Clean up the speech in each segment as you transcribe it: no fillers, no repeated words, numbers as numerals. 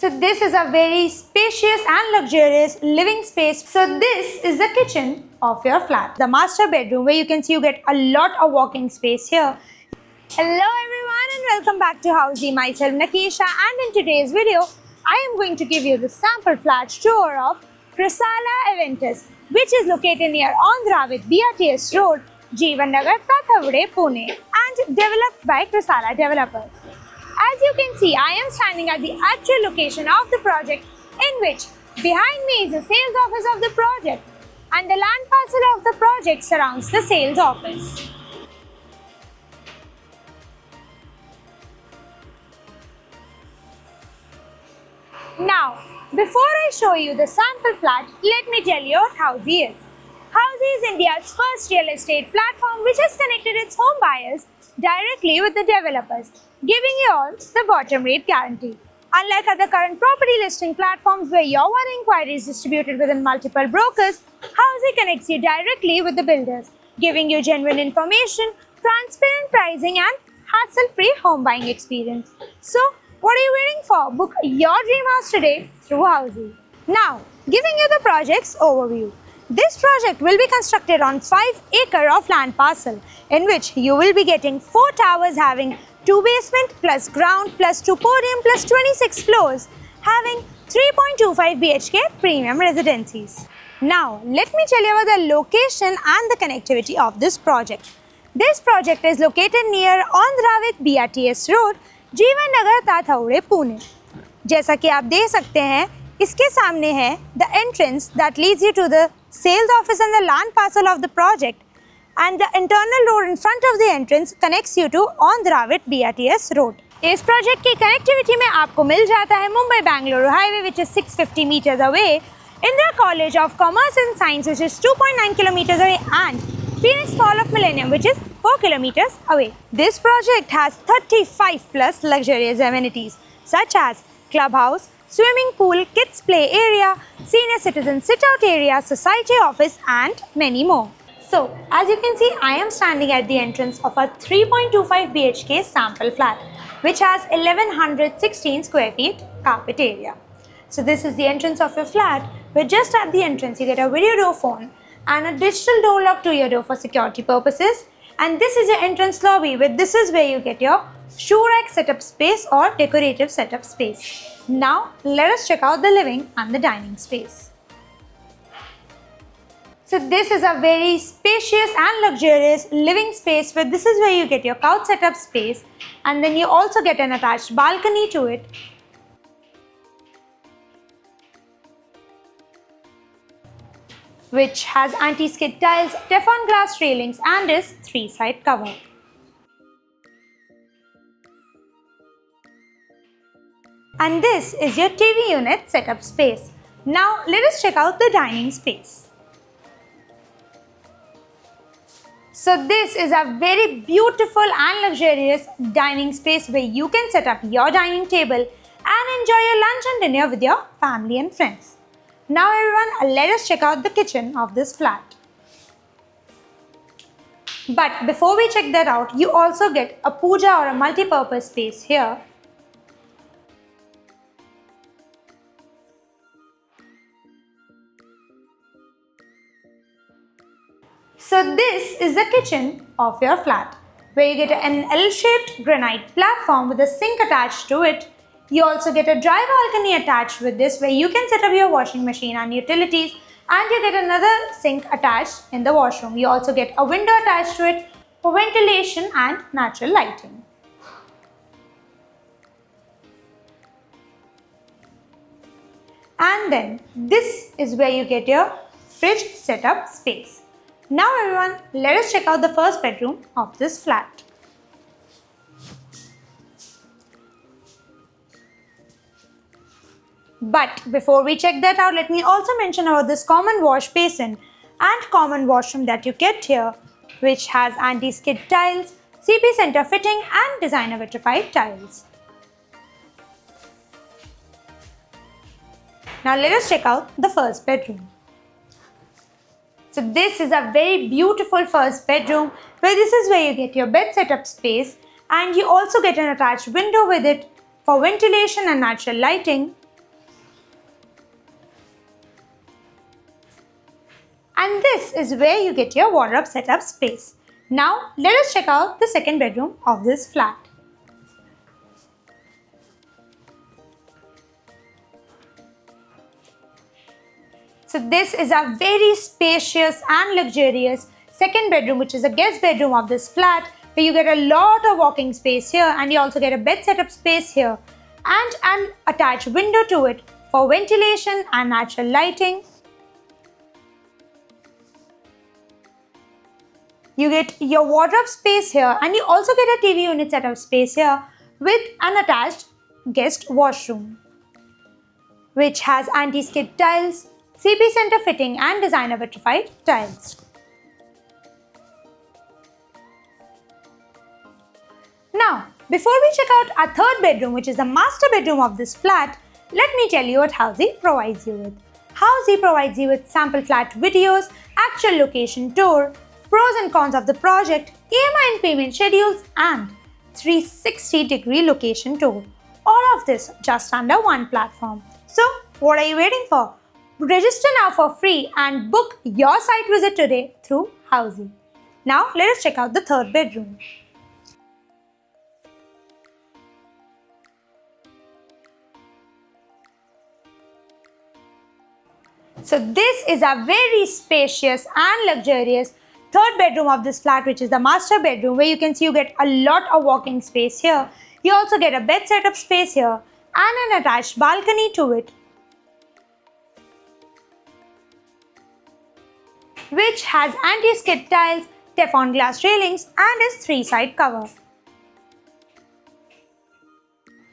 So this is a very spacious and luxurious living space. So this is the kitchen of your flat. The master bedroom, where you can see you get a lot of walking space here. Hello everyone and welcome back to Housey. Myself Nakisha, and in today's video, I am going to give you the sample flat tour of Krisala Aventus, which is located near Andhra with BRTS Road, Jeevan Nagar, Tathavade, Pune, and developed by Krisala Developers. As you can see, I am standing at the actual location of the project, in which behind me is the sales office of the project, and the land parcel of the project surrounds the sales office. Now, before I show you the sample flat, let me tell you what Housey is. Housey is India's first real estate platform which has connected its home buyers directly with the developers, giving you all the bottom rate guarantee. Unlike other current property listing platforms where your one inquiry is distributed within multiple brokers, Housey connects you directly with the builders, giving you genuine information, transparent pricing and hassle-free home buying experience. So, what are you waiting for? Book your dream house today through Housey. Now, giving you the project's overview. This project will be constructed on 5-acre of land parcel, in which you will be getting 4 towers having 2 basement plus ground plus 2 podium plus 26 floors, having 3.25 BHK premium residencies. Now, let me tell you about the location and the connectivity of this project. This project is located near Andhra with BRTS Road, जीवन नगर ताथाउड़े पुणे. जैसा कि आप देख सकते हैं, इसके सामने है the entrance that leads you to the sales office and the land parcel of the project, and the internal road in front of the entrance connects you to Andhra with BRTS Road. इस project की connectivity में आपको मिल जाता है Mumbai Bengaluru highway which is 650 meters away, Indira College of Commerce and Science which is 2.9 kilometers away, and Phoenix Mall of Millennium which is 4 kilometers away. This project has 35 plus luxurious amenities such as clubhouse, swimming pool, kids play area, senior citizen sit-out area, society office and many more. So, as you can see, I am standing at the entrance of a 3.25 BHK sample flat which has 1116 square feet carpet area. So this is the entrance of your flat, where just at the entrance you get a video door phone and a digital door lock to your door for security purposes. And this is your entrance lobby, where this is where you get your shoe rack setup space or decorative setup space. Now let us check out the living and the dining space. So this is a very spacious and luxurious living space, where this is where you get your couch setup space, and then you also get an attached balcony to it. Which has anti-skid tiles, Teflon glass railings and is 3-side cover. And this is your TV unit setup space. Now let us check out the dining space. So this is a very beautiful and luxurious dining space where you can set up your dining table and enjoy your lunch and dinner with your family and friends. Now everyone, let us check out the kitchen of this flat. But before we check that out, you also get a puja or a multi-purpose space here. So this is the kitchen of your flat, where you get an L-shaped granite platform with a sink attached to it. You also get a dry balcony attached with this, where you can set up your washing machine and utilities, and you get another sink attached in the washroom. You also get a window attached to it for ventilation and natural lighting. And then this is where you get your fridge setup space. Now everyone, let us check out the first bedroom of this flat. But before we check that out, let me also mention about this common wash basin and common washroom that you get here, which has anti-skid tiles, CP center fitting and designer vitrified tiles. Now let us check out the first bedroom. So this is a very beautiful first bedroom, where this is where you get your bed setup space, and you also get an attached window with it for ventilation and natural lighting. And this is where you get your wardrobe setup space. Now let us check out the second bedroom of this flat. So this is a very spacious and luxurious second bedroom, which is a guest bedroom of this flat, where you get a lot of walking space here, and you also get a bed setup space here and an attached window to it for ventilation and natural lighting. You get your wardrobe space here, and you also get a TV unit setup space here with an attached guest washroom, which has anti-skid tiles, CP center fitting and designer vitrified tiles. Now, before we check out our third bedroom, which is the master bedroom of this flat, let me tell you what Housey provides you with. Housey provides you with sample flat videos, actual location tour, pros and cons of the project, EMI and payment schedules, and 360-degree location tour. All of this just under one platform. So, what are you waiting for? Register now for free and book your site visit today through Housey. Now, let us check out the third bedroom. So this is a very spacious and luxurious third bedroom of this flat, which is the master bedroom, where you can see you get a lot of walking space here. You also get a bed setup space here and an attached balcony to it, which has anti-skid tiles, Teflon glass railings and is 3-side cover.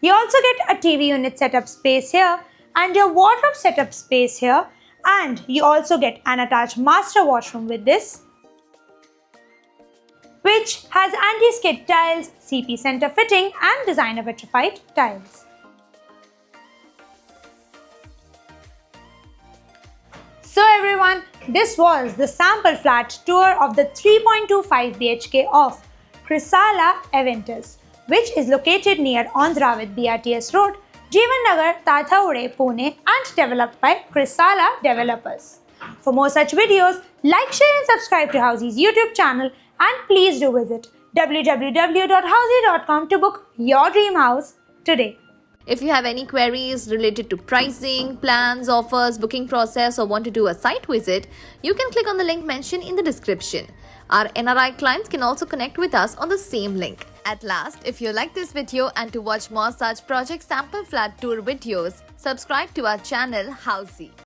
You also get a TV unit setup space here and your wardrobe setup space here, and you also get an attached master washroom with this, which has anti-skid tiles, CP center fitting and designer vitrified tiles. So everyone, this was the sample flat tour of the 3.25 BHK of Chrysala Aventus, which is located near Andhra with BRTS Road, Jeevan Nagar, Tathawade, Pune, and developed by Chrysala Developers. For more such videos, like, share and subscribe to Housey's YouTube channel, and please do visit www.housey.com to book your dream house today. If you have any queries related to pricing, plans, offers, booking process, or want to do a site visit, you can click on the link mentioned in the description. Our NRI clients can also connect with us on the same link. At last, if you like this video and to watch more such project sample flat tour videos, subscribe to our channel Housey.